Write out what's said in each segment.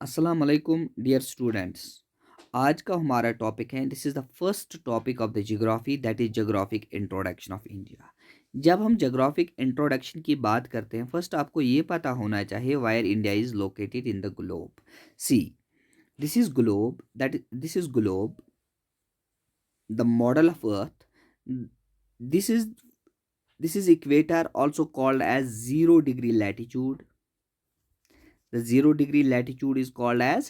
अस्सलाम वालेकुम dear students. आज का हमारा टॉपिक है, this is the first topic of the geography, that is geographic introduction of India. जब हम ज्योग्राफिक इंट्रोडक्शन की बात करते हैं, फर्स्ट आपको ये पता होना चाहिए where India is located in the globe. See, this is globe, this is globe, the model of earth. This is this is equator, also called as 0 degree latitude. The 0 degree latitude is called as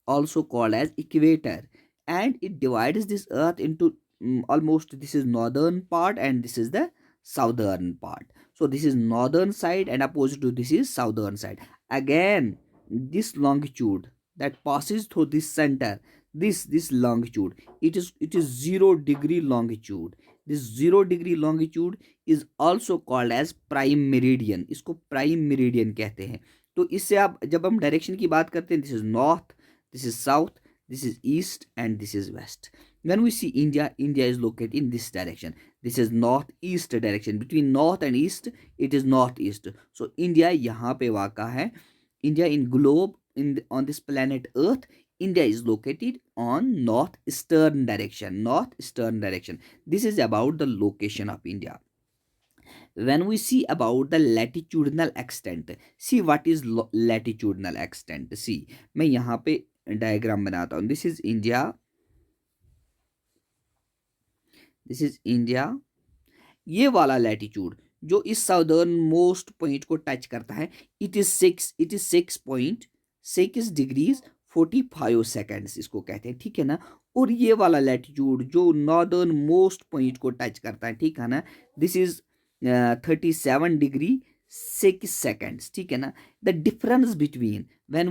also called as equator, and it divides this earth into almost, this is northern part and this is the southern part. So this is northern side and opposite to this is southern side. Again, this longitude that passes through this center, this longitude, it is 0 degree longitude. This 0 degree longitude is also called as prime meridian. इसको prime meridian कहते हैं। तो इससे आप जब हम direction की बात करते हैं, this is north, this is south, this is east and this is west. When we see India, India is located in this direction, this is north east direction, between north and east it is north east. So India यहाँ पे वाक़ा है। India in globe, in on this planet earth, India is located on north eastern direction, north eastern direction. This is about the location of India. When we see about the latitudinal extent, see what is latitudinal extent. See, मैं यहाँ पे diagram बनाता हूँ. This is India, this is India. ये वाला latitude जो इस southern most point को टच करता है, इट इज 6.45 इसको कहते हैं, ठीक है ना। और ये वाला लैटिट्यूड जो नॉर्दर्न मोस्ट पॉइंट को टच करता है, ठीक है ना, दिस इज 37°6 ठीक है ना। The difference between when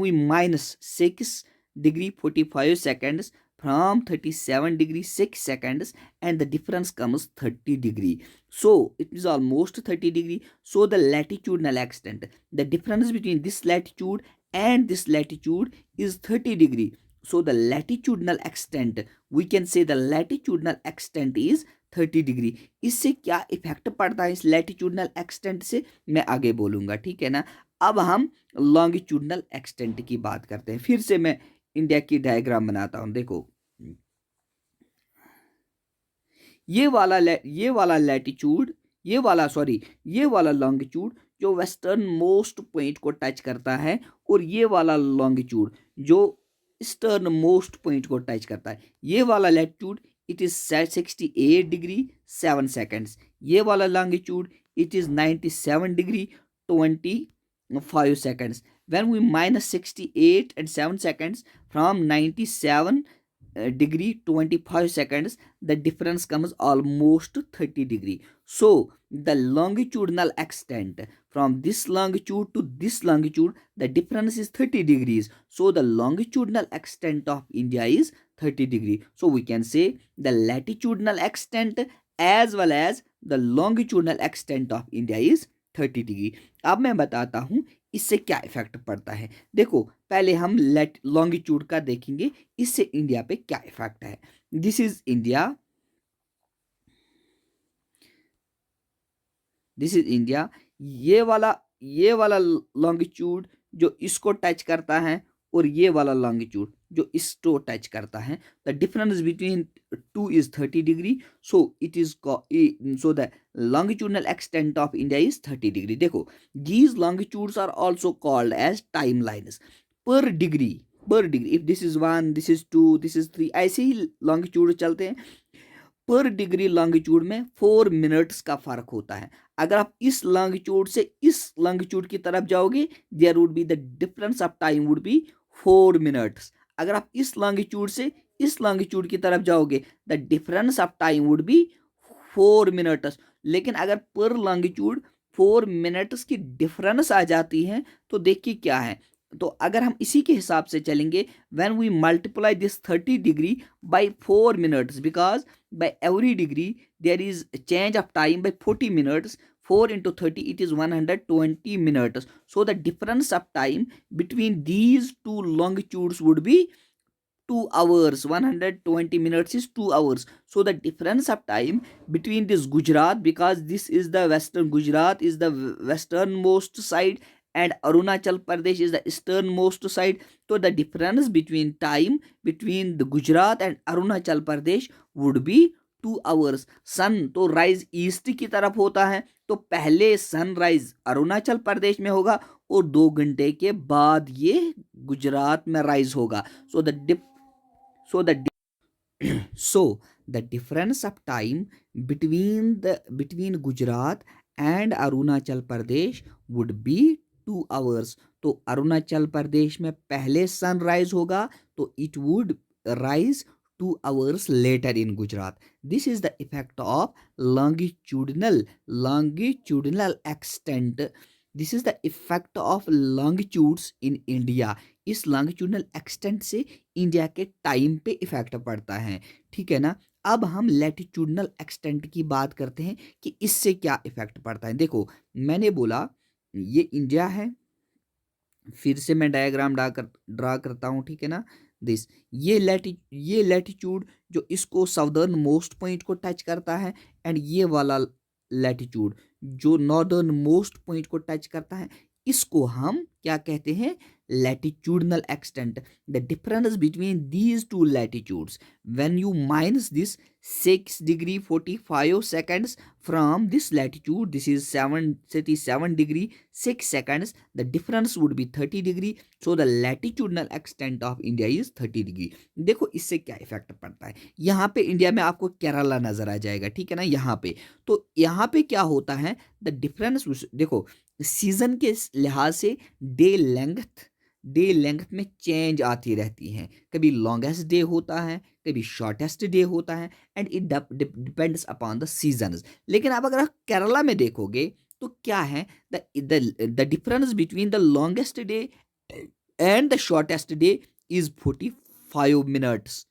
we minus 6°45 from 37°6 and the difference comes 30°, so it is almost 30°. So the latitudinal extent, the difference between this latitude and this latitude is 30°. So the latitudinal extent, we can say the latitudinal extent is 30°. इससे क्या effect पड़ता है इस latitudinal extent से, मैं आगे बोलूंगा, ठीक है ना। अब हम लॉन्गिट्यूडनल एक्सटेंट की बात करते हैं। फिर से मैं इंडिया की डायग्राम बनाता हूं, देखो ये वाला लैटिट्यूड, ये वाला लॉन्गिट्यूड जो वेस्टर्न मोस्ट पॉइंट को टच करता है, और ये वाला लॉन्गिट्यूड जो ईस्टर्न मोस्ट पॉइंट को टच करता है, ये वाला लैटिट्यूड it is 68°7. ये वाला longitude it is 97°25. When we minus 68 and 7 seconds from 97°25, the difference comes almost 30°. So the longitudinal extent from this longitude to this longitude, the difference is 30 degrees. So the longitudinal extent of India is 30°. So we can say the latitudinal extent as well as the longitudinal extent of India is 30°. अब मैं बताता हूँ इससे क्या effect पड़ता है। देखो पहले हम लॉन्गिट्यूड का देखेंगे, इससे इंडिया पे क्या इफेक्ट है। This is India, this is India. ये वाला लॉन्गिट्यूड जो इसको टच करता है, और ये वाला लॉन्गिट्यूड जो इसको टच करता है, the difference between two is 30°. So it is so the longitudinal extent of India is 30°. देखो these longitudes are also called as timelines per degree. if this is 1, this is 2, this is 3, ऐसे ही longitude चलते हैं। पर degree longitude में 4 minutes का फर्क होता है। अगर आप इस लॉन्गिट्यूड से इस लॉन्गिट्यूड की तरफ जाओगे, there would be the difference of time would be 4 minutes. अगर आप इस लॉन्गिट्यूड से इस लॉन्गिट्यूड की तरफ जाओगे, the difference of time would be 4 minutes. लेकिन अगर पर लॉन्गिट्यूड 4 मिनट्स की डिफरेंस आ जाती है, तो देखिए क्या है। तो अगर हम इसी के हिसाब से चलेंगे, when we multiply this 30° by 4 minutes, because by every degree there is a change of time by 40 minutes. 4 into 30, it is 120 minutes. So the difference of time between these two longitudes would be 2 hours. 120 minutes is 2 hours. So the difference of time between this Gujarat, because this is the western, Gujarat is the westernmost side, and Arunachal Pradesh is the easternmost side. So the difference between time between the Gujarat and Arunachal Pradesh would be 2 hours. सन तो rise east की तरफ होता है, तो पहले sunrise Arunachal Pradesh में होगा और 2 घंटे के बाद ये गुजरात में राइज होगा. So the so the difference of time between Gujarat and Arunachal Pradesh would be 2 hours. तो अरुणाचल प्रदेश में पहले सनराइज होगा तो it would rise 2 hours later in Gujarat. This is the effect of longitudinal extent. This is the effect of longitudes in India. इस longitudinal extent से India के time पे effect पड़ता है, ठीक है ना. अब हम लैटिट्यूडनल एक्सटेंट की बात करते हैं कि इससे क्या इफेक्ट पड़ता है. देखो मैंने बोला ये इंडिया है, फिर से मैं डायग्राम ड्रा करता हूँ, ठीक है ना. दिस ये लैटिट्यूड जो इसको साउदर्न मोस्ट पॉइंट को टच करता है, एंड ये वाला लैटिट्यूड जो नॉर्दर्न मोस्ट पॉइंट को टच करता है, इसको हम क्या कहते हैं, latitudinal extent. The difference between these two latitudes, when you minus this 6 degree 45 seconds from this latitude, this is 77 degree 6 seconds, the difference would be 30 degree. So the latitudinal extent of India is 30 degree. देखो इससे क्या effect पड़ता है. यहाँ पे India में आपको केरला नजर आ जाएगा, ठीक है ना. यहाँ पे तो यहाँ पे क्या होता है, द डिफरेंस देखो सीजन के लिहाज से डे लेंथ में चेंज आती रहती हैं. कभी लॉन्गेस्ट डे होता है, कभी शॉर्टेस्ट डे होता है, and it depends upon the seasons. लेकिन अब अगर आप केरला में देखोगे तो क्या है, the difference between the longest day and the shortest day is 45 minutes.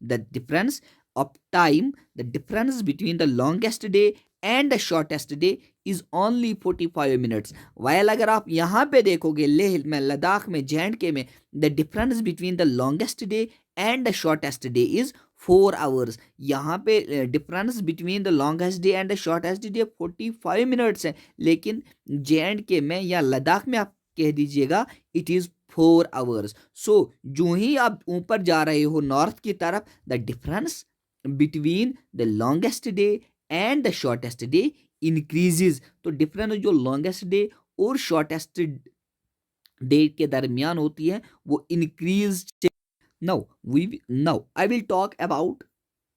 The difference of time, the difference between the longest day and the shortest day is only 45 minutes. While अगर आप यहाँ पे देखोगे लेह में, लद्दाख में, जे में, the difference between the longest day and the shortest day is 4 hours. यहाँ पे difference between the longest day and the shortest day 45 minutes है, लेकिन जे में या लद्दाख में आप कह दीजिएगा इट इज 4 hours. सो जो ही आप ऊपर जा रहे हो नॉर्थ की तरफ, the difference between the longest day and the shortest day increases. तो डिफरेंस जो लॉन्गेस्ट डे और शॉर्टेस्ट डे के दरमियान होती है वो increase. Now I will talk about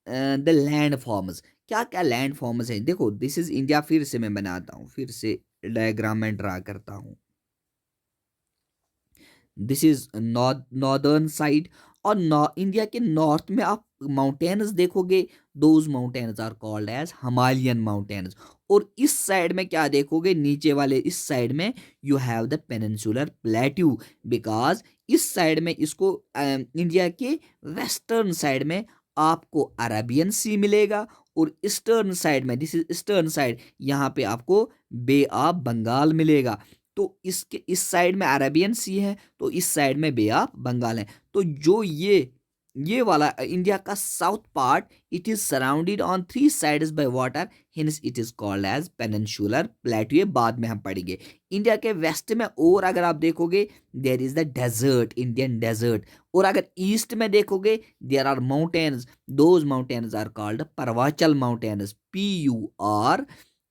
the land forms. क्या क्या लैंड फॉर्म्स हैं. देखो दिस इज इंडिया. फिर से मैं बनाता हूँ, फिर से डायग्राम में ड्रा करता हूँ. दिस इज नॉर्दर्न साइड, और इंडिया के नॉर्थ में आप माउंटेन्स देखोगे, those mountains are called as Himalayan mountains. और इस साइड में क्या देखोगे, नीचे वाले इस साइड में you have the peninsular plateau, because इस साइड में इसको इंडिया के वेस्टर्न साइड में आपको अरेबियन सी मिलेगा, और ईस्टर्न साइड में, दिस इज ईस्टर्न साइड, यहाँ पे आपको बे ऑफ बंगाल मिलेगा. तो इसके इस साइड में अरेबियन सी है, तो इस साइड में बे ऑफ बंगाल है. तो जो ये वाला इंडिया का south part, it is surrounded on 3 sides by water, hence it is called as peninsular plateau. ये बाद में हम पढ़ेंगे. इंडिया के वेस्ट में और अगर आप देखोगे there is the desert, Indian desert. और अगर ईस्ट में देखोगे there are mountains, those mountains are called Purvachal mountains,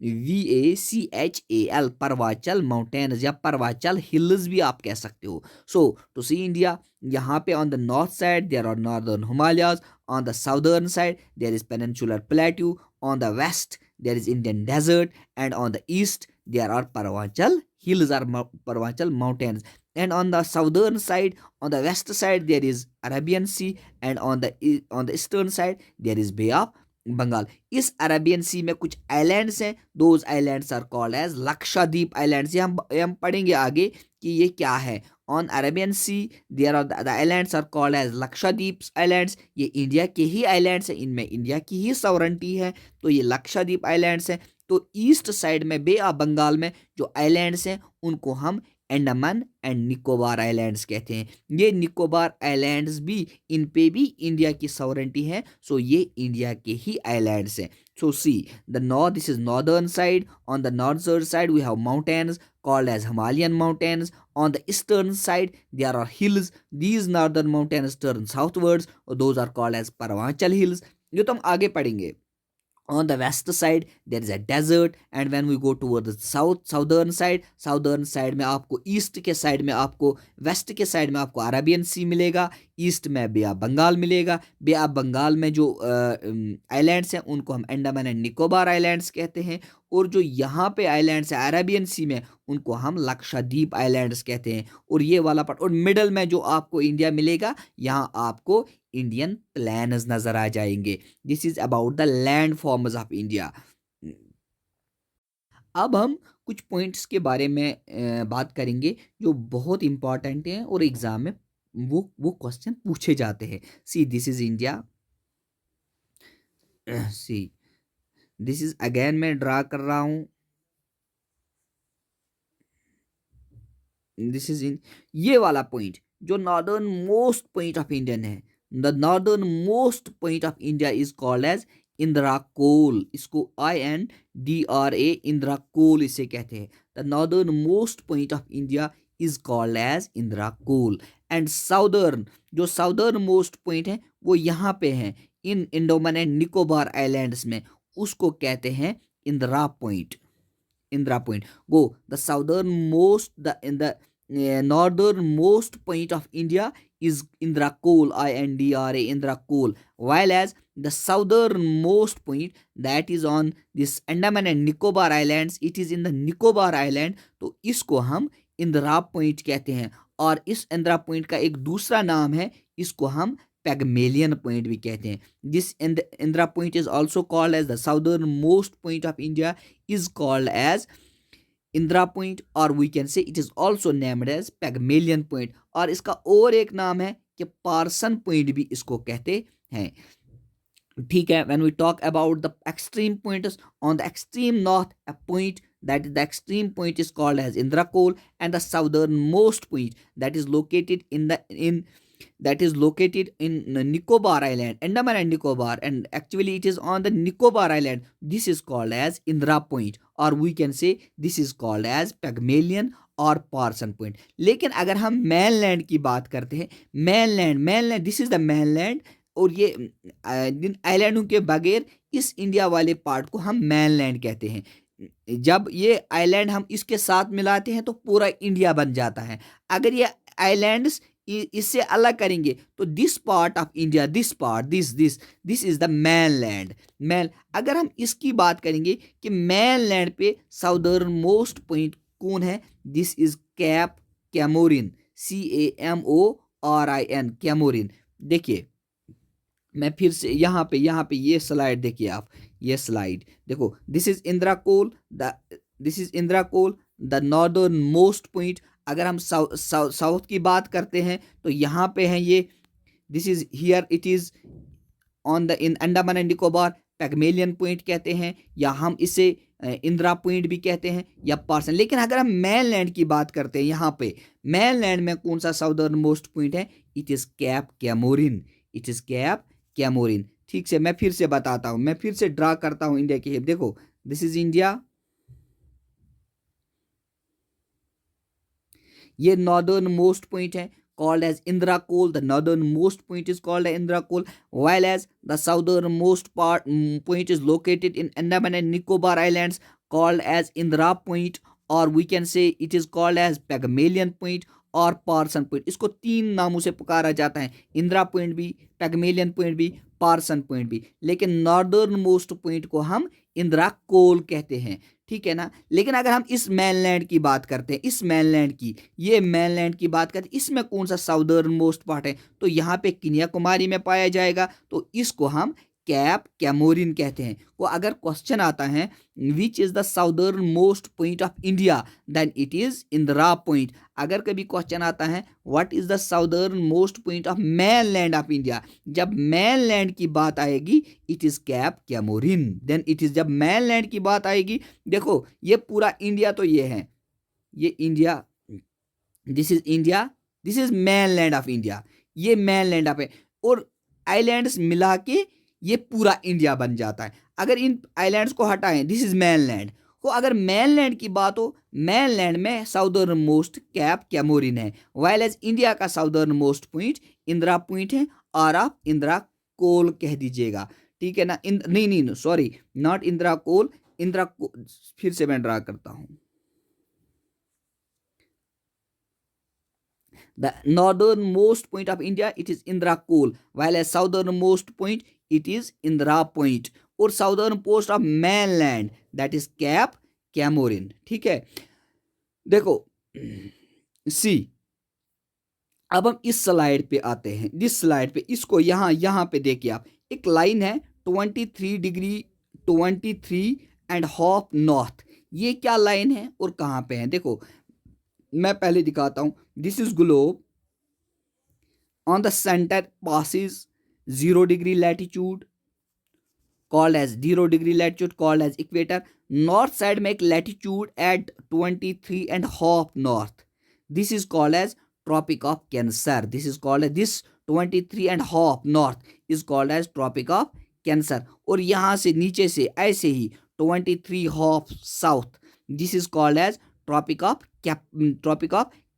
PURVACHAL, Purvachal mountains या परवाचल हिल्स भी आप कह सकते हो. सो टू सी इंडिया, यहाँ पे on the north side there are northern Himalayas, on the southern side there is peninsular plateau, on the west there is Indian desert, and on the east there are Purvachal hills or Parvachal mountains, and on the southern side, on the west side there is Arabian Sea, and on the eastern side there is Bay of Bengal. इस Arabian sea में कुछ islands हैं, those islands are called as Lakshadweep islands. ये हम पढ़ेंगे आगे कि ये क्या है. On Arabian sea there are the islands are called as Lakshadweep islands. ये इंडिया के ही आइलैंड्स हैं, इनमें इंडिया की ही सॉवरेंटी है, तो ये लक्षद्वीप आइलैंड्स हैं. तो ईस्ट साइड में बे ऑफ बंगाल में जो आइलैंड्स हैं उनको हम अंडमान एंड निकोबार आइलैंड्स कहते हैं. ये निकोबार आइलैंड्स भी, इन पे भी इंडिया की सॉवरेंटी है, सो ये इंडिया के ही आइलैंड्स हैं. So see the north, this is northern side. On the northern side we have mountains called as Himalayan mountains. On the eastern side, there are hills. These northern mountains turn southwards. Those are called as Parvanchal hills. ये तो हम आगे पढ़ेंगे. On the west side there is a desert, and when we go toward the southern side में आपको east के side में आपको वेस्ट के साइड में आपको अरेबियन सी मिलेगा. ईस्ट में बे ऑफ बंगाल मिलेगा. बे ऑफ बंगाल में जो आइलैंड्स हैं उनको हम अंडमान एंड निकोबार आइलैंड्स कहते हैं, और जो यहाँ पे आइलैंड्स है अरेबियन सी में उनको हम लक्षद्वीप आइलैंड्स कहते हैं. और ये वाला पार्ट, और मिडल में जो आपको इंडिया मिलेगा यहाँ आपको इंडियन प्लेन्स नजर आ जाएंगे. This is about the land forms of India. अब हम कुछ पॉइंट्स के बारे में बात करेंगे जो बहुत इंपॉर्टेंट हैं और एग्जाम में वो क्वेश्चन पूछे जाते हैं. See this is India. See this is again मैं ड्रा कर रहा हूं. दिस इज इन ये वाला पॉइंट जो northern most point of Indian है. The northern most point of India is called as Indira Col. इसको INDRA इंदिरा कोल इसे कहते हैं. The northern most point of India is called as Indira Col. And southern जो साउदर्न मोस्ट पॉइंट है वो यहाँ पे है in Andaman and Nicobar islands में, उसको कहते हैं Indira point. Indira point. Go the southern most the northern most point of India is Indira Col, INDRA Indira Col, while as the southernmost point that is on this Andaman and Nicobar Islands, it is in the Nicobar Island. तो इसको हम Indira point कहते हैं. और इस Indira point का एक दूसरा नाम है, इसको हम पैगमेलियन पॉइंट भी कहते हैं. This Indira point is also called as the southern most point of India is called as Indira point, और we can say it is also named as Pygmalion point. और इसका और एक नाम है कि पार्सन पॉइंट भी इसको कहते हैं. ठीक है. When we talk about the extreme points on the extreme north a point that is the extreme point is called as Indira Col, and the southernmost point that is located in Nicobar Island, Andaman and Nicobar, and actually it is on the Nicobar Island. This is called as Indira Point, or we can say this is called as Pygmalion और Parson point. लेकिन अगर हम mainland की बात करते हैं, mainland this is the mainland, और ये इन आइलैंडों के बगैर इस इंडिया वाले पार्ट को हम mainland कहते हैं. जब ये आइलैंड हम इसके साथ मिलाते हैं तो पूरा इंडिया बन जाता है. अगर ये आइलैंड्स इससे अलग करेंगे तो this part of India, this is the mainland. अगर हम इसकी बात करेंगे कि mainland पे साउदर्न मोस्ट पॉइंट कौन है, this is cape Comorin, CAMORIN, Comorin. देखिए मैं फिर से यहाँ पे ये स्लाइड देखिए आप, ये स्लाइड देखो. This is Indira col the northern most point. अगर हम साउथ की बात करते हैं तो यहाँ पे है ये, this is here, it is on the in Andaman and Nicobar. Pygmalion point कहते हैं, या हम इसे इंदिरा पॉइंट भी कहते हैं, या पार्सन. लेकिन अगर हम mainland की बात करते हैं, यहाँ पे mainland में कौन सा साउदर्न मोस्ट पॉइंट है, इट इज कैप कैमोरिन. ठीक से मैं फिर से बताता हूं, मैं फिर से ड्रा करता हूं इंडिया की. देखो दिस इज इंडिया, ये नॉर्दर्न मोस्ट पॉइंट है called as Indira Col. The northernmost point is called Indira Col, while as the southernmost point is located in Andaman and Nicobar Islands called as Indira Point, or we can say it is called as Pygmalion Point और Parson point. इसको 3 नामों से पुकारा जाता है, Indira point भी, पैगमेलियन point भी, person point भी. लेकिन नॉर्दर्न मोस्ट पॉइंट को हम इंदिरा कोल कहते हैं. ठीक है ना. लेकिन अगर हम इस mainland की बात करते हैं, इस mainland की, ये mainland की बात करते हैं, इसमें कौन सा साउदर्न मोस्ट पार्ट है, तो यहाँ पे कन्याकुमारी में पाया जाएगा, तो इसको हम कैप कैमोरिन कहते हैं. वो अगर क्वेश्चन आता है which is the southern most point of India, then it is Indira point. अगर कभी क्वेश्चन आता है what is the southern most point of mainland of India, जब mainland की बात आएगी it is cape Comorin. Then it is, जब mainland की बात आएगी, देखो ये पूरा इंडिया तो ये है, ये India, this is India, this is mainland of India, ये mainland ऑफ है, और आइलैंड्स मिला के ये पूरा इंडिया बन जाता है. अगर इन आइलैंड्स को हटाएं, दिस इज mainland, तो अगर मेनलैंड की बात हो, मेनलैंड में साउदर्न मोस्ट कैप कैमोरिन है, वाइल एज इंडिया का southern most point Indira point है, और आप इंदिरा कोल कह दीजिएगा, ठीक है ना। नहीं नहीं सॉरी, नॉट इंदिरा कोल, फिर से मैं ड्रा करता हूं। The northernmost point of India, it is Indira Col, while as southernmost point, it is Indira Point, और southern post of mainland, that is Cap Camorin, ठीक है। देखो सी, अब हम इस स्लाइड पे आते हैं, जिस स्लाइड पे इसको यहाँ पे देखिए आप, एक लाइन है 23 डिग्री 23.5 नॉर्थ, ये क्या लाइन है और कहाँ पे है? देखो मैं पहले दिखाता हूं। This is globe, on the centre passes 0 degree latitude called as 0 degree latitude called as equator. North side make latitude at 23.5 north. This is called as Tropic of Cancer. This is called as, this 23.5 north is called as Tropic of Cancer. और यहाँ से नीचे से ऐसे ही 23 south, this is called as Tropic of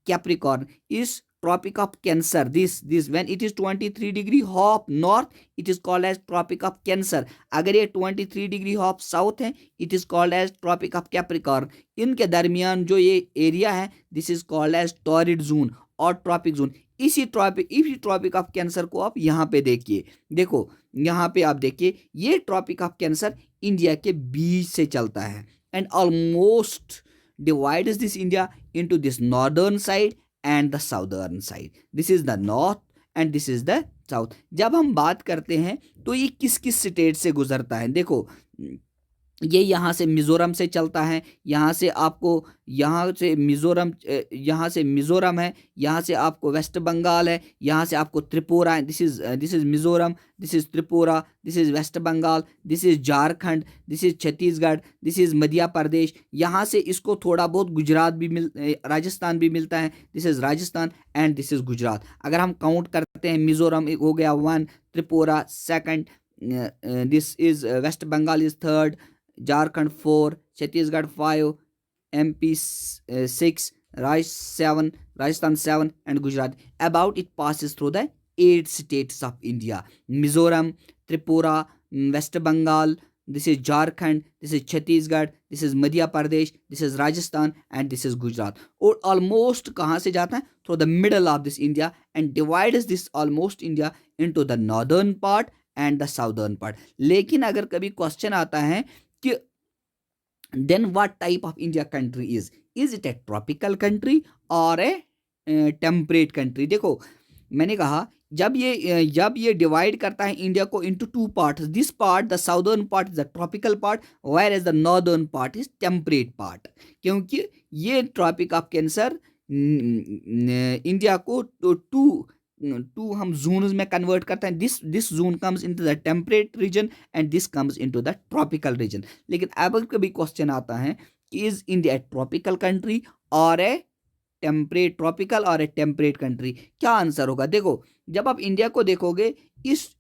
Capricorn is Tropic of Cancer. This when it is 23 degree half north, it is called as Tropic of Cancer. अगर ये 23 degree half south है, it is called as Tropic of Capricorn. इनके दरमियान जो ये area है, this is called as Torrid Zone और tropic zone. इसी ट्रॉपिक ऑफ कैंसर को आप यहाँ पे देखिए, देखो यहाँ पे आप देखिए, ये ट्रॉपिक ऑफ कैंसर इंडिया के बीच से चलता है and almost divides this India into this northern side and the southern side. This is the north and this is the south. जब हम बात करते हैं तो ये किस किस स्टेट से गुजरता है? देखो ये यहाँ से मिज़ोरम से चलता है, यहाँ से आपको यहाँ से मिज़ोरम है, यहाँ से आपको वेस्ट बंगाल है, यहाँ से आपको त्रिपुरा है। This is Mizoram, this is Tripura, this is West Bengal, this is Jharkhand, this is Chhattisgarh, this is Madhya Pradesh. यहाँ से इसको थोड़ा बहुत गुजरात भी राजस्थान भी मिलता है। This is Rajasthan and this is Gujarat. अगर हम काउंट करते हैं, मिज़ोरम हो गया 1, Tripura 2, this is West Bengal is 3, Jharkhand 4, Chhattisgarh 5, MP 6, Rajasthan 7, and Gujarat. About it passes through the 8 states of India: Mizoram, Tripura, West Bengal. This is Jharkhand. This is Chhattisgarh. This is Madhya Pradesh. This is Rajasthan, and this is Gujarat. और almost कहाँ से जाता है? Through the middle of this India and divides this almost India into the northern part and the southern part. लेकिन अगर कभी question आता है कि then what type of India country is it a tropical country or a temperate country? देखो मैंने कहा जब ये डिवाइड करता है इंडिया को into 2 parts, this part, the southern part is the tropical part, whereas the northern part is temperate part. क्योंकि ये ट्रॉपिक ऑफ कैंसर इंडिया को टू हम जोन्स में कन्वर्ट करते हैं। This zone comes into the temperate region and this comes into the tropical region. लेकिन अब कभी क्वेश्चन आता है कि is India A tropical country और ए टेम्परेट ट्रॉपिकल और ए टेम्परेट कंट्री? क्या आंसर होगा? देखो जब आप इंडिया को देखोगे,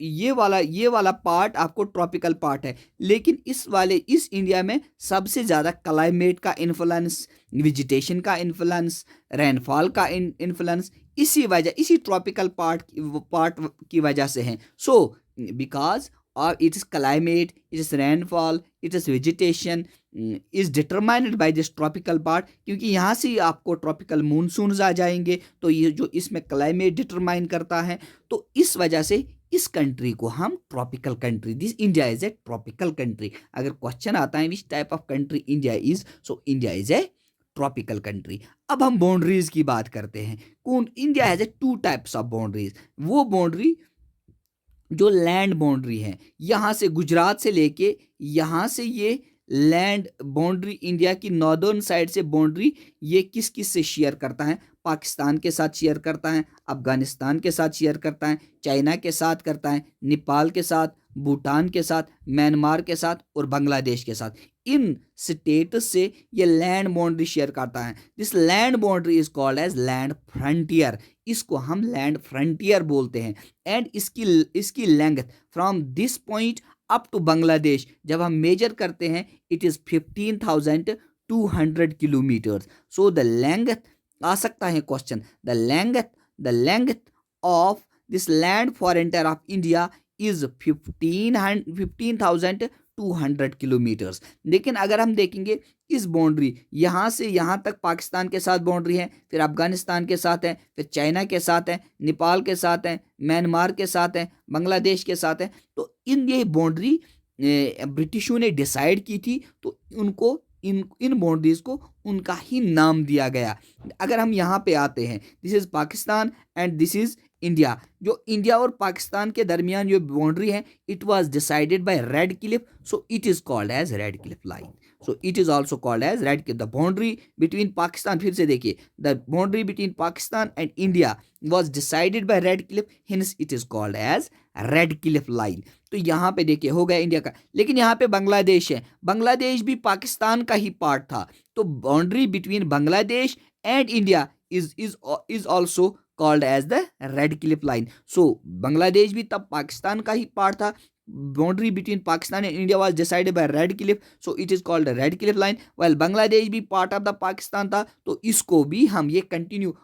ये वाला पार्ट आपको ट्रॉपिकल पार्ट है, लेकिन इस इंडिया में सबसे ज़्यादा क्लाइमेट का इन्फ्लुएंस, वेजिटेशन का इन्फ्लुएंस, रेनफॉल का इन्फ्लुएंस इसी ट्रॉपिकल पार्ट की वजह से है। So because it is climate, it is rainfall, it is vegetation is determined by this tropical part, क्योंकि यहाँ से ही आपको ट्रॉपिकल मानसून्स आ जाएंगे, तो ये जो इसमें क्लाइमेट डिटरमाइन करता है, तो इस वजह से इस कंट्री को हम tropical country, this India is a tropical country. अगर क्वेश्चन आता है which type of country India is, so India is a tropical country. अब हम बाउंड्रीज की बात करते हैं। India has a 2 types of boundaries. वो बाउंड्री जो लैंड बाउंड्री है, यहाँ से गुजरात से लेके यहाँ से ये लैंड बाउंड्री इंडिया की नॉर्दर्न साइड से बाउंड्री ये किस किस से शेयर करता है? पाकिस्तान के साथ शेयर करता है, अफगानिस्तान के साथ शेयर करता है, चाइना के साथ करता है, नेपाल के साथ, भूटान के साथ, म्यांमार के साथ और बांग्लादेश के साथ। इन स्टेट्स से ये लैंड बाउंड्री शेयर करता है। This land boundary is called as land frontier. इसको हम लैंड फ्रंटियर बोलते हैं। एंड इसकी length from this point up to Bangladesh जब हम मेजर करते हैं it is 15,200 kilometres. So the length, आ सकता है question, the length of this land frontier of India is 15,200 kilometres. लेकिन अगर हम देखेंगे इस बाउंड्री यहाँ से यहाँ तक पाकिस्तान के साथ बाउंड्री है, फिर अफगानिस्तान के साथ है, फिर चाइना के साथ है, नेपाल के साथ है, म्यांमार के साथ है, बांग्लादेश के साथ है। तो ये बाउंड्री ब्रिटिशों ने डिसाइड की थी, तो उनको इन बाउंड्रीज को उनका ही नाम दिया गया। अगर हम यहाँ पे आते हैं, this is Pakistan and this is India. जो इंडिया और पाकिस्तान के दरमियान जो बाउंड्री है it was decided by Radcliffe, so it is called as Radcliffe line. So it is also called as Radcliffe. The boundary between Pakistan, फिर से देखिए, the boundary between Pakistan and India was decided by Radcliffe, hence it is called as Radcliffe line. तो यहाँ पे देखिए हो गया India का, लेकिन यहाँ पे बांग्लादेश है, बांग्लादेश भी पाकिस्तान का ही पार्ट था। तो boundary between Bangladesh and India is also called as the Radcliffe line. So Bangladesh भी तब पाकिस्तान का ही पार्ट था। Boundary between Pakistan and India was decided by Radcliffe, so it is called Radcliffe line. Well Bangladesh भी part of the Pakistan था, तो इसको भी हम ये continue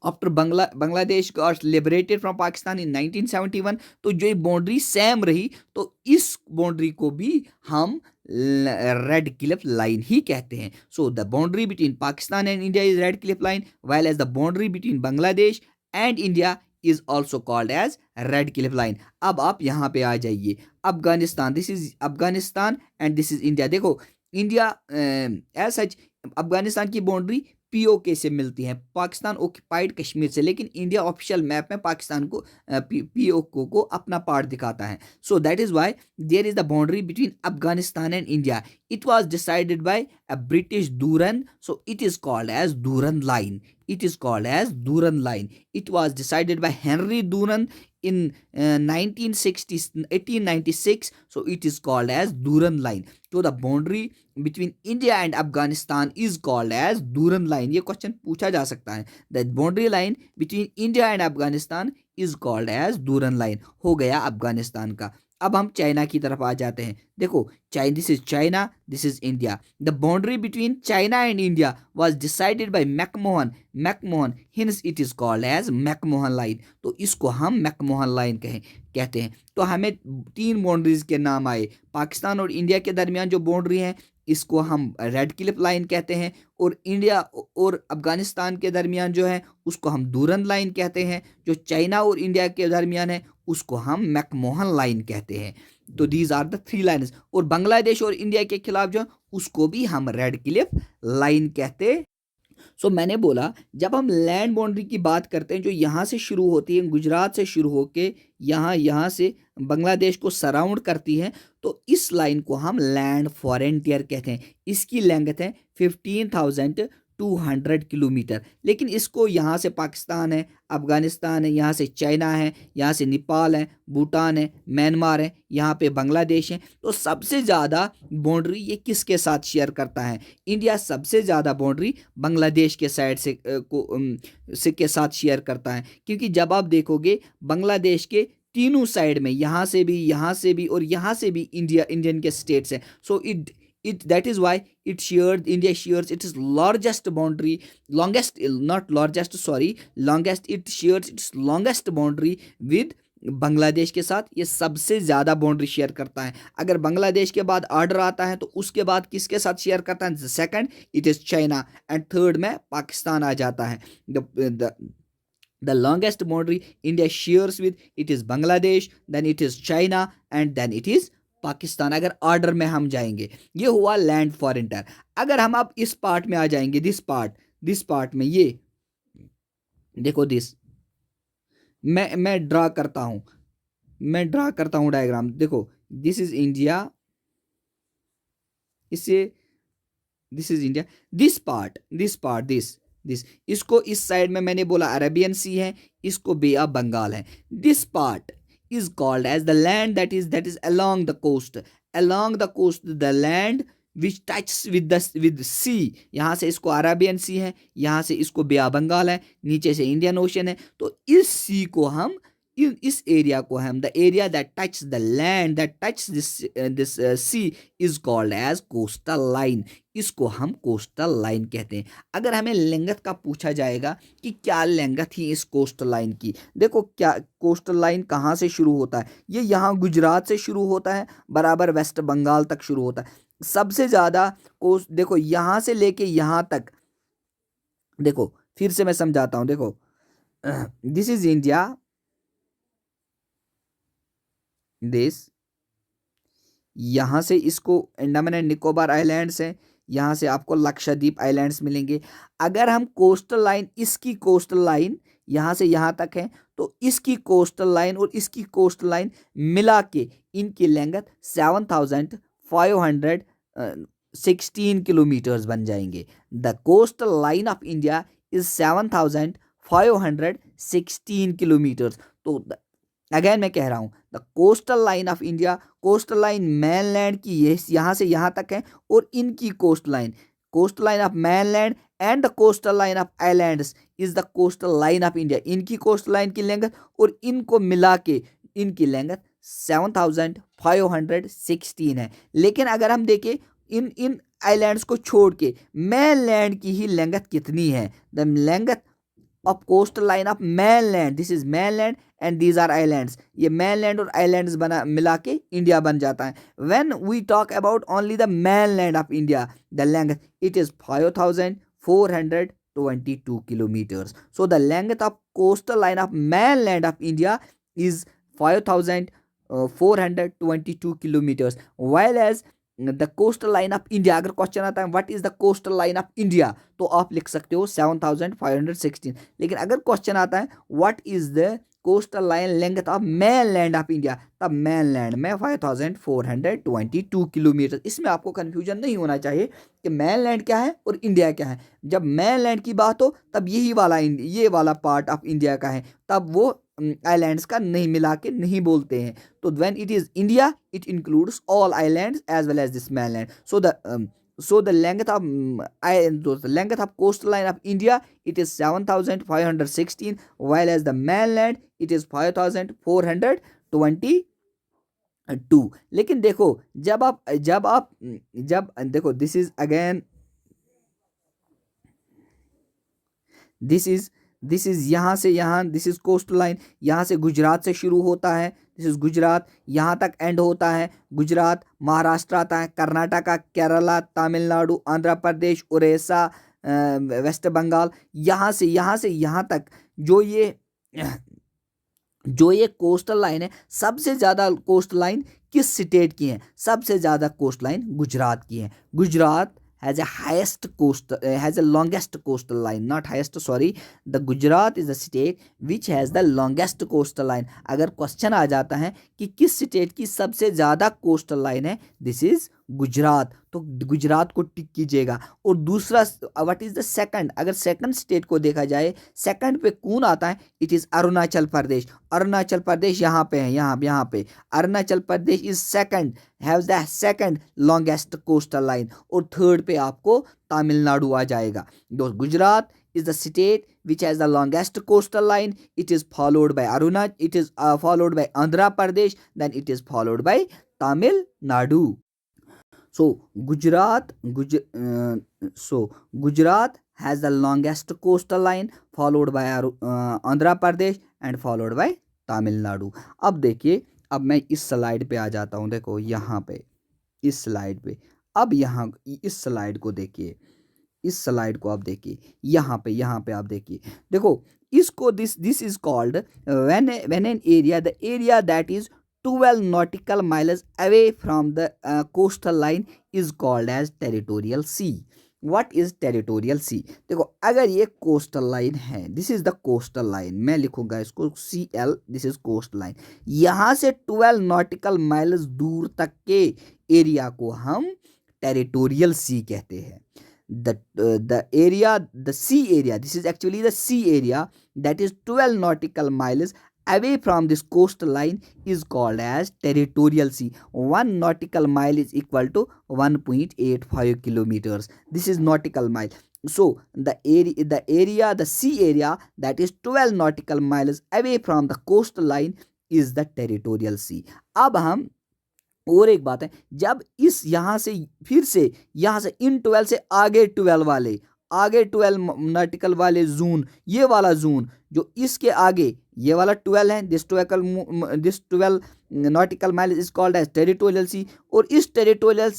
after Bangladesh got liberated from Pakistan in 1971। तो जो बाउंड्री सेम रही, तो इस बाउंड्री को भी हम रेड क्लिफ लाइन ही कहते हैं। So the boundary between Pakistan and India is Radcliffe line, while as the boundary between Bangladesh and India is also called as Radcliffe line. अब आप यहाँ पे आ जाइए, Afghanistan, this is Afghanistan and this is India. देखो India as such, Afghanistan की boundary PoK से मिलती है, पाकिस्तान ऑक्युपाइड कश्मीर से, लेकिन इंडिया ऑफिशियल मैप में पाकिस्तान को पीओके को अपना पार्ट दिखाता है। So that is why there is the boundary between Afghanistan and India. It was decided by a British Durand, so it is called as Durand line. It is called as Duran line. It was decided by Henry Duran in 1896, so it is called as Duran line. So the boundary between India and Afghanistan is called as Duran line. ये question पूछा जा सकता है। The boundary line between India and Afghanistan is called as Duran line। हो गया अफगानिस्तान का। अब हम चाइना की तरफ आ जाते हैं। देखो this is China, this is India. The boundary between China and India was decided by McMahon, hence it is called as McMahon line. तो इसको हम मैकमोहन लाइन कहते हैं। तो हमें तीन बाउंड्रीज के नाम आए, पाकिस्तान और इंडिया के दरमियान जो बाउंड्री है इसको हम रेड क्लिफ लाइन कहते हैं, और इंडिया और अफगानिस्तान के दरमियान जो है उसको हम दूरन लाइन कहते हैं। जो चाइना और इंडिया के दरमियान है उसको हम मैकमोहन लाइन कहते हैं। तो these are the three lines. और बांग्लादेश और इंडिया के खिलाफ जो उसको भी हम रेड क्लिफ लाइन कहते हैं। सो मैंने बोला जब हम लैंड बाउंड्री की बात करते हैं जो यहाँ से शुरू होती है, गुजरात से शुरू होके यहाँ से बांग्लादेश को सराउंड करती है, तो इस लाइन को हम लैंड फॉरेंटियर कहते हैं। इसकी लेंथ है 15,200 किलोमीटर। लेकिन इसको यहाँ से पाकिस्तान है, अफगानिस्तान है, यहाँ से चाइना है, यहाँ से नेपाल है, भूटान है, म्यांमार है, यहाँ पे बांग्लादेश है। तो सबसे ज़्यादा बाउंड्री ये किसके साथ शेयर करता है? इंडिया सबसे ज़्यादा बाउंड्री बांग्लादेश के साइड से के साथ शेयर करता है, क्योंकि जब आप देखोगे बांग्लादेश के तीनों साइड में, यहाँ से भी और यहाँ से भी इंडियन के स्टेट्स हैं। सो that is why India shares its largest boundary, it shares its longest boundary with Bangladesh के साथ। ये सबसे ज़्यादा बाउंड्री शेयर करता है। अगर बांग्लादेश के बाद ऑर्डर आता है तो उसके बाद किसके साथ शेयर करता है? Second it is China, and third में पाकिस्तान आ जाता है। The longest boundary India shares with it is Bangladesh, then it is China, and then it is Pakistan. अगर ऑर्डर में हम जाएंगे, ये हुआ लैंड फॉरेंटर। अगर हम अब इस पार्ट में आ जाएंगे, दिस पार्ट में, ये देखो मैं ड्रा करता हूं डायग्राम। देखो this is India, this is India, this इसको इस साइड में मैंने बोला अरेबियन सी है, इसको बे ऑफ बंगाल है। This part is called as the land that is along the coast, the land which touches with sea। यहाँ से इसको अरेबियन सी है, यहाँ से इसको बे ऑफ बंगाल है, नीचे से इंडियन ओशन है। तो इस सी को हम इस एरिया को हम, the area that touch the land that touch this sea is called as coastal line. इसको हम कोस्टल लाइन कहते हैं। अगर हमें लेंगथ का पूछा जाएगा कि क्या लेंगथ ही इस कोस्टल लाइन की, देखो क्या कोस्टल लाइन कहाँ से शुरू होता है, ये यहाँ गुजरात से शुरू होता है, बराबर वेस्ट बंगाल तक शुरू होता है। सबसे ज़्यादा कोस्ट देखो यहाँ से लेके यहाँ तक, देखो फिर से मैं समझाता हूँ, देखो दिस इज इंडिया, दिस, यहाँ से इसको अंडमान एंड निकोबार आइलैंड्स हैं, यहाँ से आपको लक्षद्वीप आइलैंड्स मिलेंगे। अगर हम कोस्टल लाइन, इसकी कोस्टल लाइन यहाँ से यहाँ तक है, तो इसकी कोस्टल लाइन और इसकी कोस्टल लाइन मिला के इनकी लेंथ 7516 किलोमीटर्स बन जाएंगे। The coastal line of India is 7516 kilometres. तो अगेन मैं कह रहा हूँ, the coastal line of India, coastal line mainland की ये यहाँ से यहाँ तक है, और इनकी coastal line of mainland and the coastal line of islands is the coastal line of India. इनकी कोस्टल लाइन की लेंथ और इनको मिला के इनकी लेंथ 7516 है। लेकिन अगर हम देखें इन इन आइलैंड्स को छोड़ के मैनलैंड की ही लेंथ कितनी है, the length of coastal line of mainland, this is mainland and these are islands, ये मैनलैंड और आइलैंड्स बना मिला के इंडिया बन जाता है। When we talk about only the mainland of India, the length it is 5422 kilometers. So the length of coastal line of mainland of India is 5422 kilometers, while as the coastal line of India, अगर question आता है what is the coastal line of India, तो आप लिख सकते हो 7516। लेकिन अगर क्वेश्चन आता है what is the coastal line length of mainland of India, तब मैनलैंड में 5422 किलोमीटर। इसमें आपको कंफ्यूजन नहीं होना चाहिए कि मैनलैंड क्या है और इंडिया क्या है। जब मैनलैंड की बात हो तब ये वाला पार्ट ऑफ इंडिया का है, तब वो आइलैंड्स का नहीं मिला के नहीं बोलते हैं। तो when it is India it includes all islands as well as this mainland. So the length of coastal line of India it is 7516, while as the mainland it is 5422। लेकिन देखो जब देखो दिस इज यहाँ से यहाँ, this is coastal line, यहाँ से गुजरात से शुरू होता है, दिस इज गुजरात, यहाँ तक एंड होता है गुजरात, महाराष्ट्र आता है, कर्नाटका, केरला, तमिलनाडु, आंध्र प्रदेश, उड़ीसा, वेस्ट बंगाल, यहाँ से यहाँ तक जो ये कोस्टल लाइन है, सबसे ज़्यादा कोस्टल लाइन किस स्टेट की है, सबसे ज़्यादा कोस्ट लाइन गुजरात की है। Gujarat has a longest coastal line, not highest, sorry, the Gujarat is the state which has the longest coastal line। अगर क्वेश्चन आ जाता है कि किस स्टेट की सबसे ज़्यादा कोस्टल लाइन है, दिस इज गुजरात, तो गुजरात को टिक कीजिएगा। और दूसरा व्हाट इज द सेकंड, अगर सेकंड स्टेट को देखा जाए, सेकंड पे कौन आता है, इट इज अरुणाचल प्रदेश। अरुणाचल प्रदेश यहाँ पे है, यहाँ पे Arunachal Pradesh is second, have the second longest coastal line. और थर्ड पे आपको तमिलनाडु आ जाएगा। Gujarat is the state which has the longest coastal line, it is followed by followed by Andhra Pradesh, then it is followed by Tamil Nadu। So Gujarat has the longest coastal line, followed by Andhra Pradesh and followed by Tamil Nadu। अब देखिए, अब मैं इस slide पे आ जाता हूँ, देखो यहाँ पे इस स्लाइड पे, अब यहाँ इस स्लाइड को देखिए, इस स्लाइड को आप देखिए, यहाँ पे आप देखिए, देखो इसको this is called when an area, the area that is 12 nautical miles away from the coastal line is called as territorial sea। What is territorial sea? देखो अगर ये कोस्टल लाइन है, this is the coastal line, मैं लिखूंगा इसको CL, this is coast line, यहाँ से 12 nautical miles दूर तक के एरिया को हम टेरिटोरियल सी कहते हैं। The sea area, this is actually the sea area that is 12 nautical miles away from this coastal line is called as territorial sea। 1 nautical mile is equal to 1.85 kilometers, this is nautical mile। So the sea area that is 12 nautical miles away from the coastline is the territorial sea. अब हम और एक बात है, जब इस यहां से फिर से यहां से इन 12 से आगे 12 नाटिकल वाले जोन, ये वाला जोन जो इसके आगे ये वाला 12 है, this 12 nautical mile is called as territorial sea. और इस टेरिटोरियल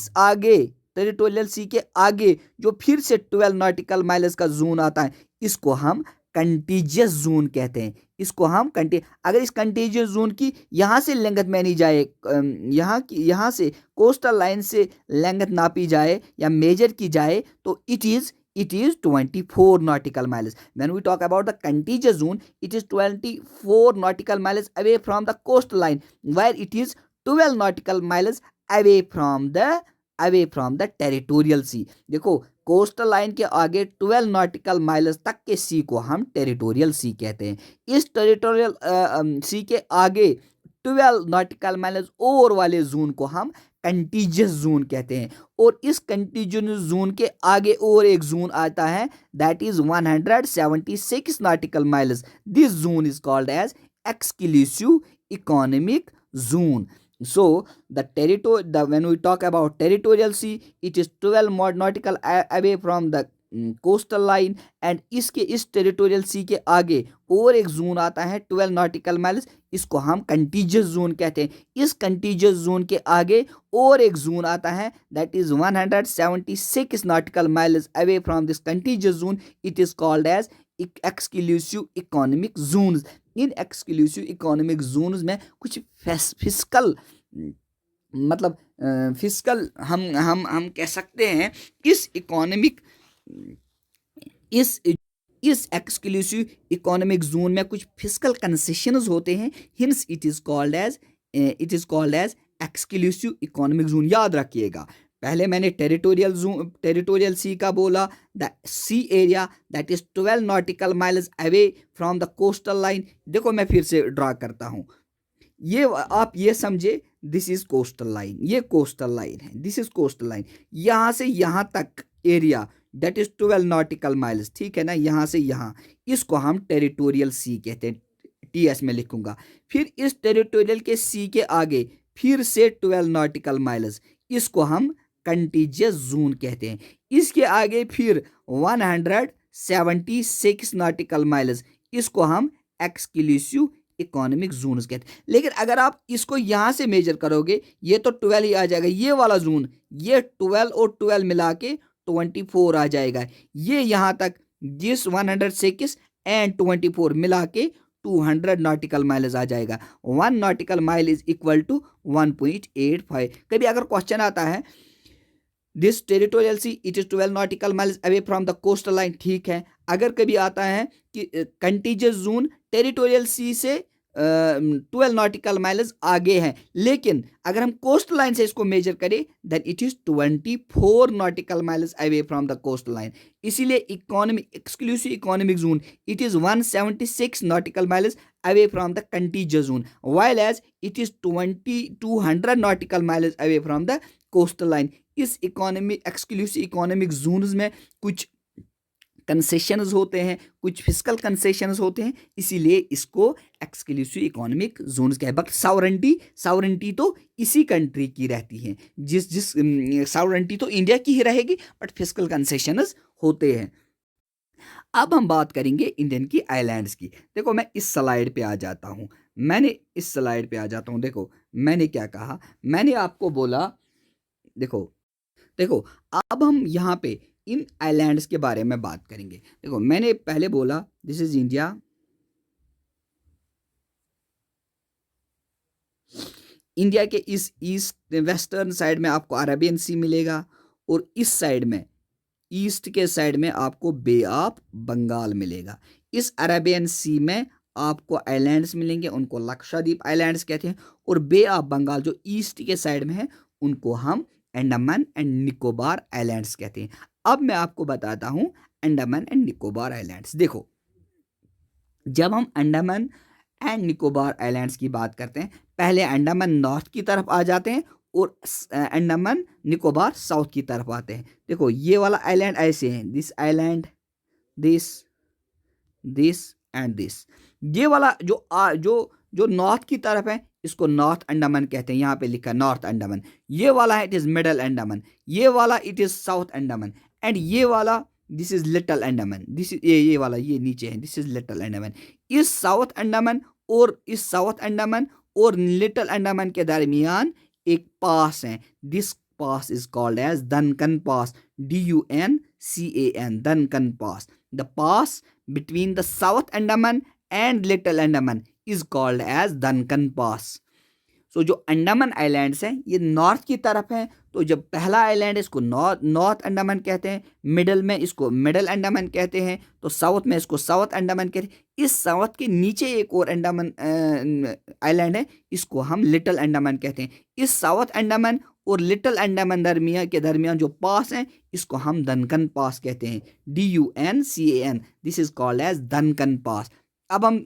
सी के आगे जो फिर से 12 नॉटिकल माइल्स का जोन आता है, इसको हम कंटीजियस जोन कहते हैं। इसको हम अगर इस कंटीजियस जोन की यहाँ से लेंथ मैनी जाए, यहाँ से कोस्टल लाइन से लेंथ नापी जाए या मेजर की जाए, तो it is 24 nautical miles. When we talk about the contiguous zone, it is 24 nautical miles away from the coastline, where it is 12 nautical miles away from the territorial sea. देखो, coastal line के आगे 12 nautical miles तक के सी को हम territorial सी कहते हैं। इस टेरिटोरियल सी के आगे 12 नॉटिकल माइल्स और वाले जोन को हम कंटीजियस जोन कहते हैं। और इस कंटीजियस जोन के आगे और एक जोन आता है, that is 176 nautical miles. This zone is called as exclusive economic zone. So when we talk about territorial sea, it is 12 nautical away from the coastal line, and इसके इस territorial सी के आगे और एक जोन आता है 12 नॉटिकल माइल्स, इसको हम कंटीजियस जोन कहते हैं। इस कंटीजियस जोन के आगे और एक जोन आता है, that is 176 nautical miles away from this contiguous zone, it is called as exclusive economic zones. In exclusive economic zones में कुछ फिस्कल मतलब फिस्कल हम कह सकते हैं, इस इकोनॉमिक इस एक्सक्लूसिव इकोनॉमिक जोन में कुछ फिस्कल कंसेशंस होते हैं, hence it is called as exclusive economic zone. याद रखिएगा, पहले मैंने टेरिटोरियल सी का बोला, the sea area that is 12 nautical miles away from the coastal line. देखो मैं फिर से ड्रा करता हूँ, ये आप ये समझे, दिस इज कोस्टल लाइन, ये कोस्टल लाइन है, दिस इज कोस्टल लाइन। यहाँ से यहाँ तक area that is 12 nautical miles, ठीक है ना, यहाँ से यहाँ, इसको हम टेरिटोरियल सी कहते हैं, टीएस में लिखूंगा। फिर इस टेरिटोरियल के सी के आगे फिर से 12 नॉटिकल माइल्स, इसको हम कंटीजियस जोन कहते हैं। इसके आगे फिर 176 नॉटिकल माइल्स, इसको हम एक्सक्लूसिव इकोनॉमिक जोन्स कहते हैं। लेकिन अगर आप इसको यहाँ से मेजर करोगे, ये तो 12 ही आ जाएगा, ये वाला जोन, ये 12 और 12 मिला के 24 आ जाएगा। ये यहाँ तक जिस 106 एंड 24 मिला के 200 नॉटिकल माइल्स आ जाएगा। 1 nautical mile is equal to 1.85। कभी अगर क्वेश्चन आता है, this territorial sea it is 12 nautical miles away from the coastal line, ठीक है। अगर कभी आता है कि कंटीजियस जोन टेरिटोरियल सी से 12 नॉटिकल माइल्स आगे है, लेकिन अगर हम कोस्ट लाइन से इसको मेजर करें, then it is 24 nautical miles away from the coast line. इसीलिए exclusive economic zone it is 176 nautical miles away from the contiguous zone, while as it is 200 nautical miles away from the coastal line. इस exclusive economic zones में कुछ concessions होते हैं, कुछ fiscal concessions होते हैं, इसीलिए इसको एक्सक्लूसिव इकोनॉमिक जोन्स कहते हैं। बट सावरेंटी तो इसी कंट्री की रहती है, जिस सावरेंटी तो इंडिया की ही रहेगी, बट फिस्कल कंसेशंस होते हैं। अब हम बात करेंगे इंडियन की आइलैंड्स की। देखो मैं इस स्लाइड पे आ जाता हूँ, देखो मैंने क्या कहा, मैंने आपको बोला, देखो अब हम यहाँ पे इन आइलैंड्स के बारे में बात करेंगे। देखो मैंने पहले बोला दिस इज इंडिया, इंडिया के इस ईस्ट वेस्टर्न साइड में आपको अरेबियन सी मिलेगा, और इस साइड में ईस्ट के साइड में आपको बे ऑफ बंगाल मिलेगा। इस अरेबियन सी में आपको आइलैंड्स मिलेंगे, उनको लक्षद्वीप आइलैंड्स कहते हैं, और बे ऑफ बंगाल जो ईस्ट के साइड में है उनको हम अंडमान एंड निकोबार आइलैंड्स कहते हैं। अब मैं आपको बताता हूं अंडमान एंड निकोबार आइलैंड्स। देखो जब हम अंडमान एंड निकोबार आइलैंड्स की बात करते हैं, पहले अंडमान नॉर्थ की तरफ आ जाते हैं और अंडमान निकोबार साउथ की तरफ आते हैं। देखो ये वाला आइलैंड ऐसे हैं, this island, this, this and this. ये वाला जो नॉर्थ की तरफ है इसको नॉर्थ अंडमान कहते हैं, यहाँ पे लिखा नॉर्थ अंडमान। ये वाला है इट इज मिडल अंडमान, ये वाला it is south Andaman, and ये वाला this is little Andaman. This is ये वाला ये नीचे है, दिस इज लिटिल अंडमान। इस साउथ अंडमान और इस साउथ अंडमान और लिटिल अंडमान के दरमियान एक पास है, this pass is called as Duncan Pass, Duncan, Duncan Pass. The pass between the South Andaman and Little Andaman is called as Duncan Pass. सो जो अंडमान आइलैंड्स हैं ये नॉर्थ की तरफ हैं, तो जब पहला आइलैंड है इसको नॉर्थ अंडमान कहते हैं, मिडल में इसको मिडल अंडमान कहते हैं, तो साउथ में इसको साउथ अंडमान कहते हैं। इस साउथ के नीचे एक और अंडमान आइलैंड है, इसको हम लिटिल अंडमान कहते हैं। इस साउथ अंडमान और लिटिल अंडमान के दरमियान जो पास है इसको हम दनकन पास कहते हैं, Duncan, this is called as Duncan pass. अब हम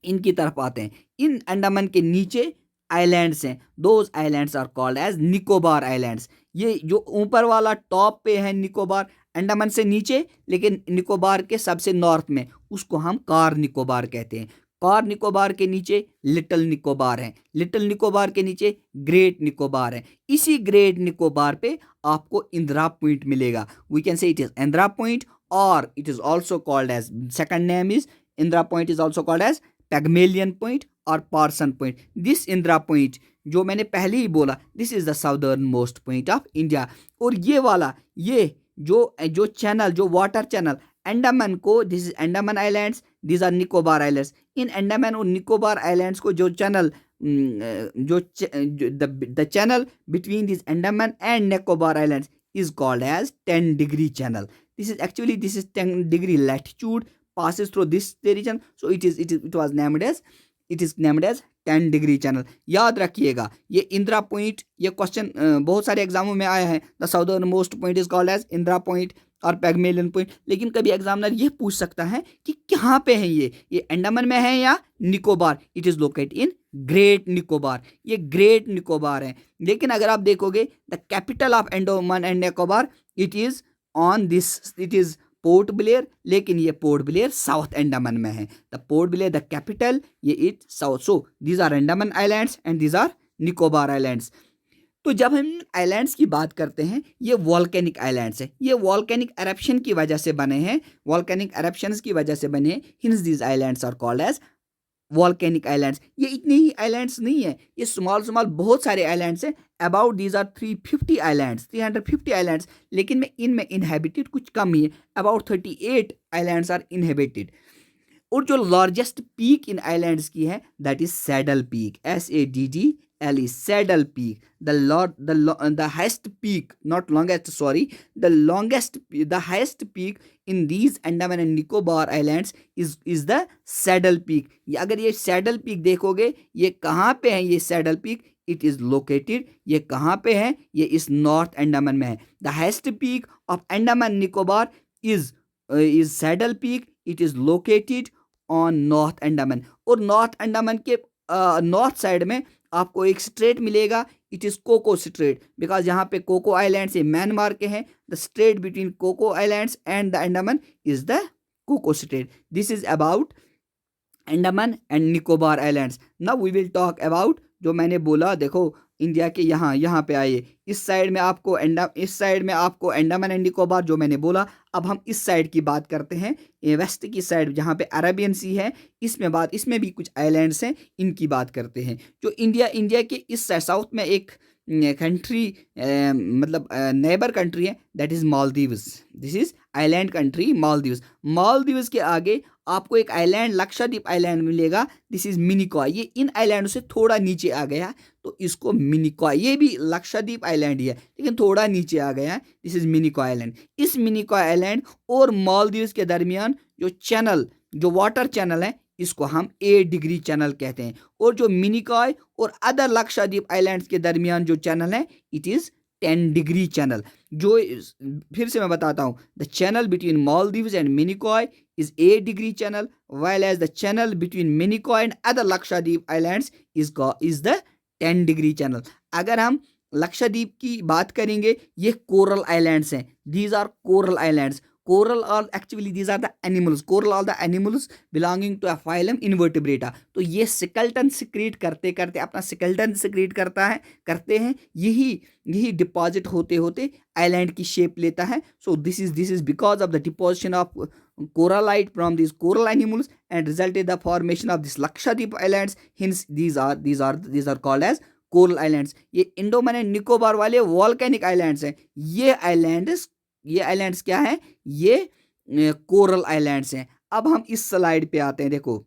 इनकी तरफ आते हैं। इन अंडमान के नीचे आइलैंड्स हैं, those islands are called as Nicobar islands. ये जो ऊपर वाला टॉप पे है निकोबार, अंडमान से नीचे लेकिन निकोबार के सबसे नॉर्थ में, उसको हम कार निकोबार कहते हैं। कार निकोबार के नीचे लिटिल निकोबार है, लिटिल निकोबार के नीचे ग्रेट निकोबार है। इसी ग्रेट निकोबार पे आपको इंदिरा पॉइंट मिलेगा, we can say it is Indira point, और it is also called as, second name is Indira point is also called as Pygmalion point और Parson point. This Indira point जो मैंने पहले ही बोला, this is the southern most point of India. और ये वाला ये जो चैनल, जो वाटर चैनल अंडमान को, this is Andaman islands, this are Nicobar islands. इन अंडमान और निकोबार आइलैंड्स को जो channel the channel between this Andaman and Nicobar islands is called as 10-degree channel. This is 10-degree latitude passes through this region, so it was named as 10-degree channel. याद रखिएगा ये Indira point, ये question बहुत सारे एग्जामों में आया है। The southern most point is called as Indira point और पैगमेलियन पॉइंट। लेकिन कभी एग्जामिनर ये पूछ सकता है कि कहाँ पे है ये अंडमान में है या Nicobar. It is located in great Nicobar, ये ग्रेट निकोबार है। लेकिन अगर आप देखोगे the capital of Andaman and Nicobar it is on this, it is Port Blair, लेकिन ये पोर्ट ब्लेयर साउथ अंडमान में है। The Port Blair the capital, ये it south. So these are Andaman islands and these are Nicobar islands. तो जब हम आइलैंड्स की बात करते हैं, ये वॉल्केनिक आइलैंड्स है, ये वॉल्केनिक एरप्शन की वजह से बने हैं, वॉल्केनिक एरप्शंस की वजह से बने हैं। Hence these islands are called as volcanic islands. ये इतने ही आइलैंड्स नहीं है, ये स्मॉल बहुत सारे आइलैंड्स हैं। अबाउट दीज आर 350 आइलैंड्स, लेकिन में इनमें इनहेबिटेड कुछ कम ही है। About 38 islands are inhabited. और जो लार्जेस्ट पीक इन आइलैंड्स की है that is saddle peak, SADDLE, saddle peak. the highest peak, not longest, sorry, the highest peak in these Andaman and Nicobar Islands is the Saddle Peak. ये अगर ये saddle peak देखोगे, ये कहाँ पे है? ये saddle peak it is located, ये कहाँ पे है? ये इस नॉर्थ अंडमान में है। The highest peak of Andaman Nicobar is saddle peak, it is located on north Andaman. और नॉर्थ अंडमान के नॉर्थ साइड में आपको एक स्ट्रेट मिलेगा, it is Coco strait, because यहाँ पे कोको आइलैंड से म्यांमार के हैं। The strait between Coco islands and the Andaman is the Coco strait. This is about Andaman and Nicobar islands. Now we will talk about, जो मैंने बोला देखो इंडिया के यहाँ पे आइए, इस साइड में आपको अंडमान एंड निकोबार जो मैंने बोला। अब हम इस साइड की बात करते हैं, वेस्ट की साइड जहाँ पे अरेबियन सी है, इसमें भी कुछ आइलैंड्स हैं, इनकी बात करते हैं। जो इंडिया के इस साइड साउथ में एक कंट्री मतलब नेबर कंट्री है, that is Maldives. This is island country Maldives. Maldives के आगे आपको एक आइलैंड लक्षद्वीप आइलैंड मिलेगा, दिस इज मिनिकॉय। ये इन आइलैंडों से थोड़ा नीचे आ गया तो इसको मिनिकॉय, ये भी लक्षद्वीप आइलैंड ही है लेकिन थोड़ा नीचे आ गया, दिस इज मिनिकॉय आइलैंड। इस मिनिकॉय आइलैंड और मालदीव्स के दरमियान जो वाटर चैनल है इसको हम 8 डिग्री चैनल कहते हैं। और जो मिनिकॉय और अदर लक्षद्वीप आइलैंड्स के दरमियान जो चैनल है इट इज 10 डिग्री चैनल। जो फिर से मैं बताता हूँ, the channel between Maldives and Minicoy is 8 degree channel, while as the channel between Minicoy and other Lakshadweep islands is the 10 degree channel. अगर हम लक्षद्वीप की बात करेंगे, ये कोरल आइलैंड्स हैं, these are coral islands. Coral are actually these are the animals, coral are the animals belonging to a phylum invertebrata. तो ये सिकल्टन secrete करते करते अपना सिकल्टन सिक्रीट करता है, करते हैं, यही यही डिपॉजिट होते होते आइलैंड की शेप लेता है। So this is because of the deposition of corallite from these coral animals and resulted the formation of this Lakshadweep islands. Hence these are called as coral islands. ये इंडोमान and Nicobar वाले volcanic islands हैं। ये islands क्या है? ये coral islands हैं। अब हम इस स्लाइड पे आते हैं। देखो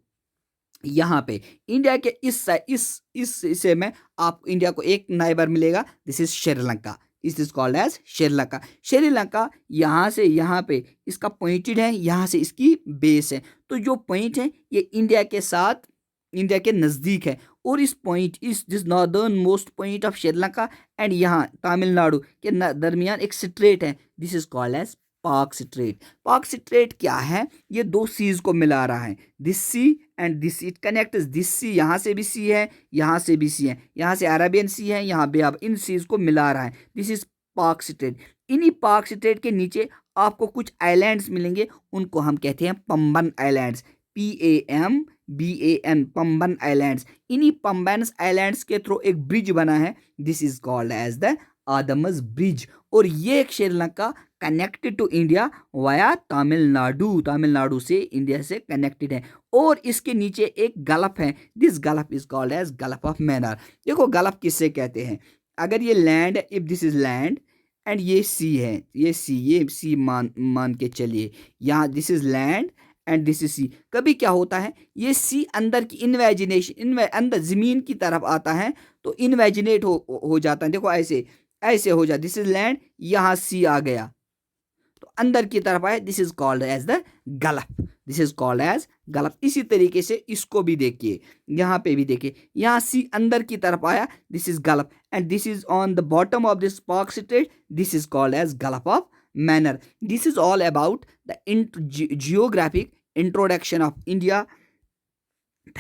यहाँ पे इंडिया के इस हिस्से में आपको इंडिया को एक नाइबर मिलेगा, this is Sri Lanka. This is called as Sri Lanka. Sri Lanka यहाँ से यहाँ पे इसका पॉइंटेड है, यहाँ से इसकी बेस है। तो जो पॉइंट है ये इंडिया के साथ, इंडिया के नज़दीक है। और इस पॉइंट, इस this northern most point of Sri Lanka and यहाँ तमिलनाडु के दरमियान एक स्ट्रेट है, this is called as Palk strait. Palk strait क्या है? ये दो सीज को मिला रहा है, this sea and this, it connect this sea, यहाँ से भी सी है, यहाँ से भी सी है, यहाँ से अरेबियन सी है, यहाँ बे अब इन सीज को मिला रहा है, दिस इज पाक स्ट्रेट। इन्हीं पाक स्ट्रेट के नीचे आपको कुछ आइलैंड्स मिलेंगे, उनको हम कहते हैं Pamban islands, PAMBAN, Pamban islands. इन्हीं पंबन आइलैंड्स के थ्रू एक ब्रिज बना है, this is called as the Adam's bridge. और ये एक Sri Lanka connected to India via Tamil Nadu, Tamil Nadu से इंडिया से कनेक्टेड है। और इसके नीचे एक गल्फ है, this gulf is called as gulf of Mannar. देखो गल्फ किससे कहते हैं? अगर ये land, if this is land and ये सी है, ये सी मान के चलिए, यहाँ this is land and this is sea. कभी क्या होता है, ये सी अंदर की इन्वेजिनेशन, अंदर जमीन की तरफ आता है तो इन्वेजिनेट हो जाता है। देखो ऐसे हो जाता, दिस इज लैंड, यहाँ सी आ गया तो अंदर की तरफ आए, this is called as the gulf, this is called as gulf. इसी तरीके से इसको भी देखिए, यहाँ पे भी देखिए, यहाँ सी अंदर की तरफ आया, this is gulf and this is on the bottom of this Palk strait, this is called as gulf of Mannar. This is all about the geographic introduction of India